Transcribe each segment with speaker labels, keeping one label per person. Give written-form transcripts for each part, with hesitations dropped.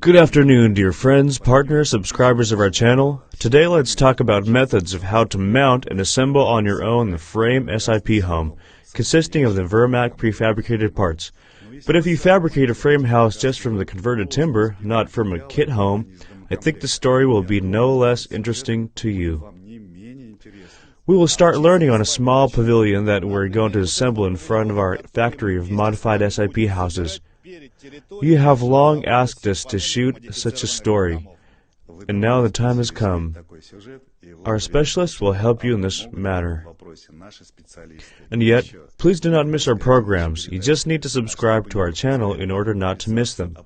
Speaker 1: Good afternoon, dear friends, partners, subscribers of our channel. Today let's talk about methods of how to mount and assemble on your own the frame SIP home, consisting of the VIrmak prefabricated parts. But if you fabricate a frame house just from the converted timber, not from a kit home, I think the story will be no less interesting to you. We will start learning on a small pavilion that we're going to assemble in front of our factory of modified SIP houses. You have long asked us to shoot such a story, and now the time has come. Our specialists will help you in this matter. And yet, please do not miss our programs. You just need to subscribe to our channel in order not to miss them.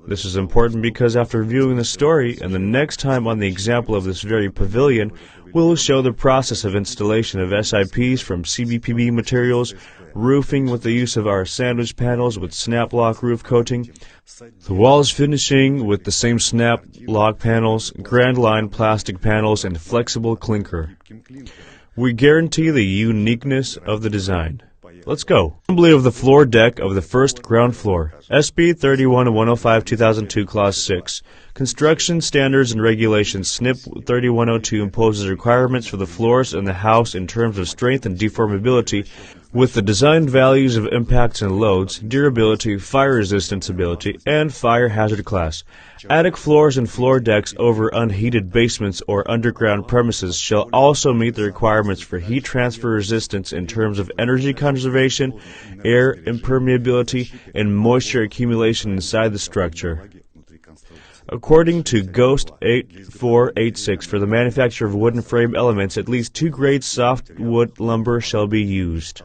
Speaker 1: This is important because after viewing the story, and the next time on the example of this very pavilion, we will show the process of installation of SIPs from CBPB materials, roofing with the use of our sandwich panels with snap lock roof coating, the walls finishing with the same snap lock panels, grand line plastic panels, and flexible clinker. We guarantee the uniqueness of the design. Let's go. Assembly of the floor deck of the first ground floor. SB 31-105-2002 Clause 6. Construction Standards and Regulations. SNP 3102 imposes requirements for the floors in the house in terms of strength and deformability, with the designed values of impacts and loads, durability, fire resistance ability, and fire hazard class. Attic floors and floor decks over unheated basements or underground premises shall also meet the requirements for heat transfer resistance in terms of energy conservation, air impermeability, and moisture accumulation inside the structure. According to GHOST 8486, for the manufacture of wooden frame elements, at least 2 grades softwood lumber shall be used.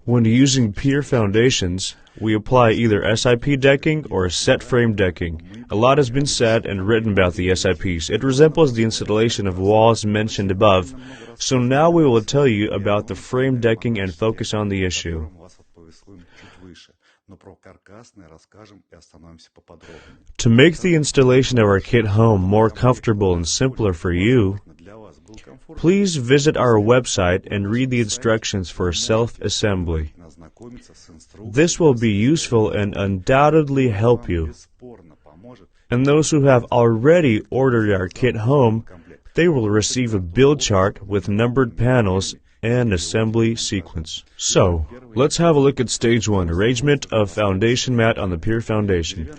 Speaker 1: When using pier foundations, we apply either SIP decking or set frame decking. A lot has been said and written about the SIPs. It resembles the installation of walls mentioned above, so now we will tell you about the frame decking and focus on the issue. To make the installation of our kit home more comfortable and simpler for you, please visit our website and read the instructions for self-assembly. This will be useful and undoubtedly help you. And those who have already ordered our kit home, they will receive a build chart with numbered panels and assembly sequence. So, let's have a look at stage 1, arrangement of foundation mat on the pier foundation.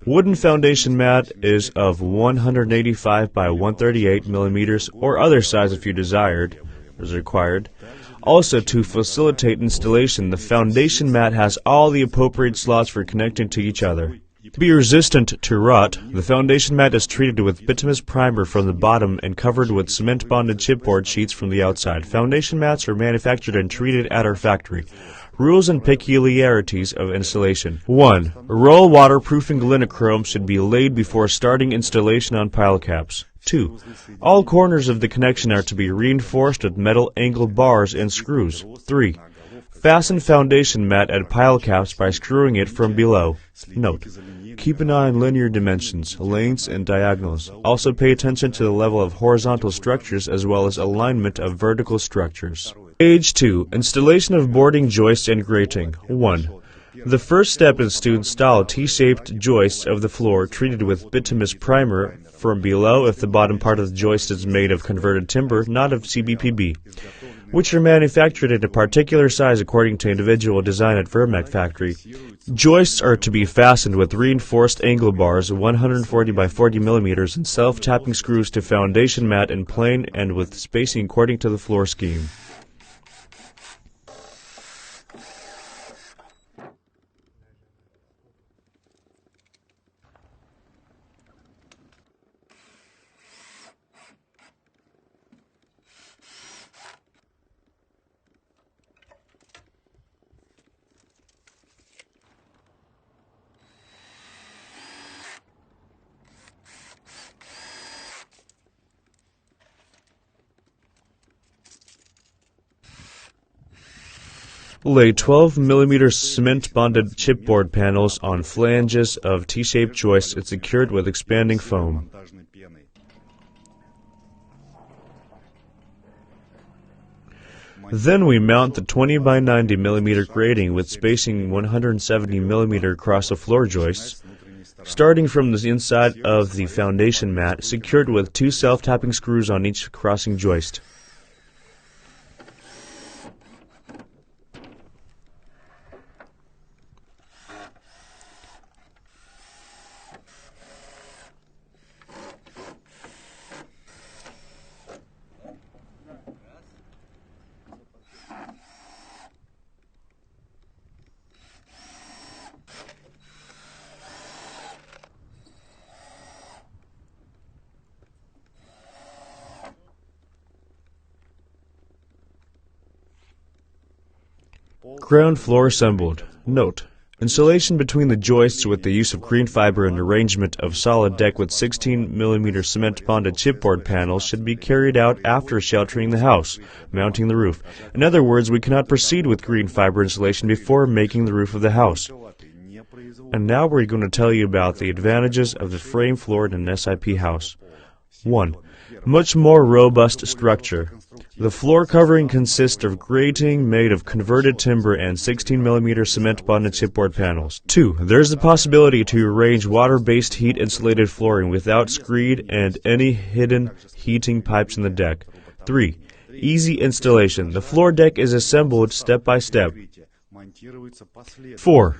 Speaker 1: Wooden foundation mat is of 185 by 138 millimeters or other size if you desired, is required. Also, to facilitate installation, the foundation mat has all the appropriate slots for connecting to each other. To be resistant to rot, the foundation mat is treated with bituminous primer from the bottom and covered with cement-bonded chipboard sheets from the outside. Foundation mats are manufactured and treated at our factory. Rules and peculiarities of installation. 1. Roll waterproofing linichrome should be laid before starting installation on pile caps. 2. All corners of the connection are to be reinforced with metal angled bars and screws. 3. Fasten foundation mat at pile caps by screwing it from below. Note: keep an eye on linear dimensions, lengths, and diagonals. Also pay attention to the level of horizontal structures as well as alignment of vertical structures. Stage 2. Installation of boarding joists and grating. 1. The first step is to install T-shaped joists of the floor treated with bituminous primer from below if the bottom part of the joist is made of converted timber, not of CBPB, which are manufactured in a particular size according to individual design at VIrmak factory. Joists are to be fastened with reinforced angle bars 140 by 40 millimeters and self-tapping screws to foundation mat in plane and with spacing according to the floor scheme. Lay 12 mm cement-bonded chipboard panels on flanges of T-shaped joists and secured with expanding foam. Then we mount the 20 by 90 mm grating with spacing 170 mm across the floor joists. starting from the inside of the foundation mat, secured with 2 self-tapping screws on each crossing joist. Ground floor assembled. Note: installation between the joists with the use of green fiber and arrangement of solid deck with 16mm cement bonded chipboard panels should be carried out after sheltering the house, mounting the roof. In other words, we cannot proceed with green fiber installation before making the roof of the house. And now we're going to tell you about the advantages of the frame floor in an SIP house. 1. Much more robust structure. The floor covering consists of grating made of converted timber and 16mm cement bonded chipboard panels. 2. There's the possibility to arrange water-based heat insulated flooring without screed and any hidden heating pipes in the deck. 3. Easy installation. The floor deck is assembled step by step. 4.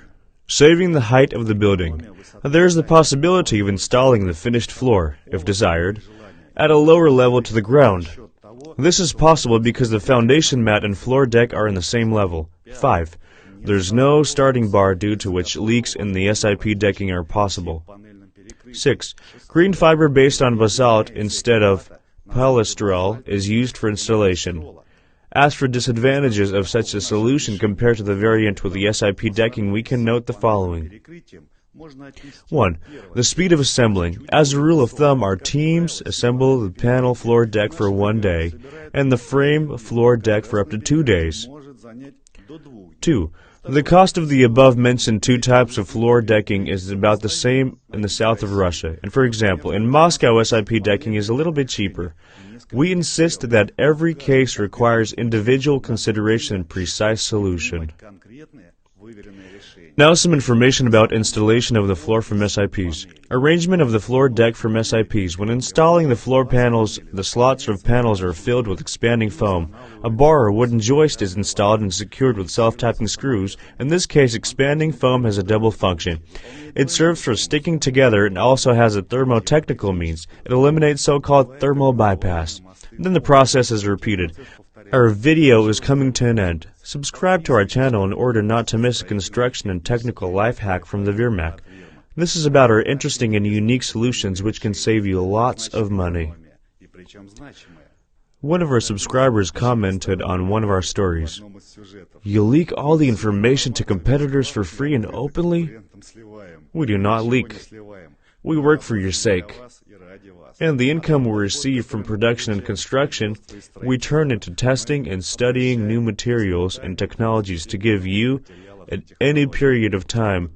Speaker 1: Saving the height of the building. There's the possibility of installing the finished floor, if desired, at a lower level to the ground. This is possible because the foundation mat and floor deck are in the same level. 5. There's no starting bar due to which leaks in the SIP decking are possible. 6. Green fiber based on basalt instead of polystrol is used for installation. As for disadvantages of such a solution compared to the variant with the SIP decking, we can note the following. 1. The speed of assembling. As a rule of thumb, our teams assemble the panel floor deck for 1 day and the frame floor deck for up to 2 days. 2. The cost of the above-mentioned 2 types of floor decking is about the same in the south of Russia, and for example, in Moscow, SIP decking is a little bit cheaper. We insist that every case requires individual consideration and precise solution. Now some information about installation of the floor from SIPs. Arrangement of the floor deck from SIPs. When installing the floor panels, the slots of panels are filled with expanding foam. A bar or wooden joist is installed and secured with self-tapping screws. In this case, expanding foam has a double function. It serves for sticking together and also has a thermotechnical means. It eliminates so-called thermal bypass. Then the process is repeated. Our video is coming to an end. Subscribe to our channel in order not to miss a construction and technical life hack from the VIrmak. This is about our interesting and unique solutions which can save you lots of money. One of our subscribers commented on one of our stories. You leak all the information to competitors for free and openly? We do not leak. We work for your sake. And the income we receive from production and construction, we turn into testing and studying new materials and technologies to give you, at any period of time,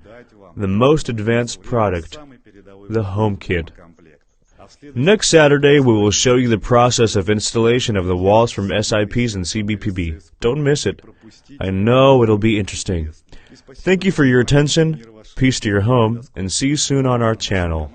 Speaker 1: the most advanced product, the home kit. Next Saturday, we will show you the process of installation of the walls from SIPs and CBPB. Don't miss it. I know it'll be interesting. Thank you for your attention, peace to your home, and see you soon on our channel.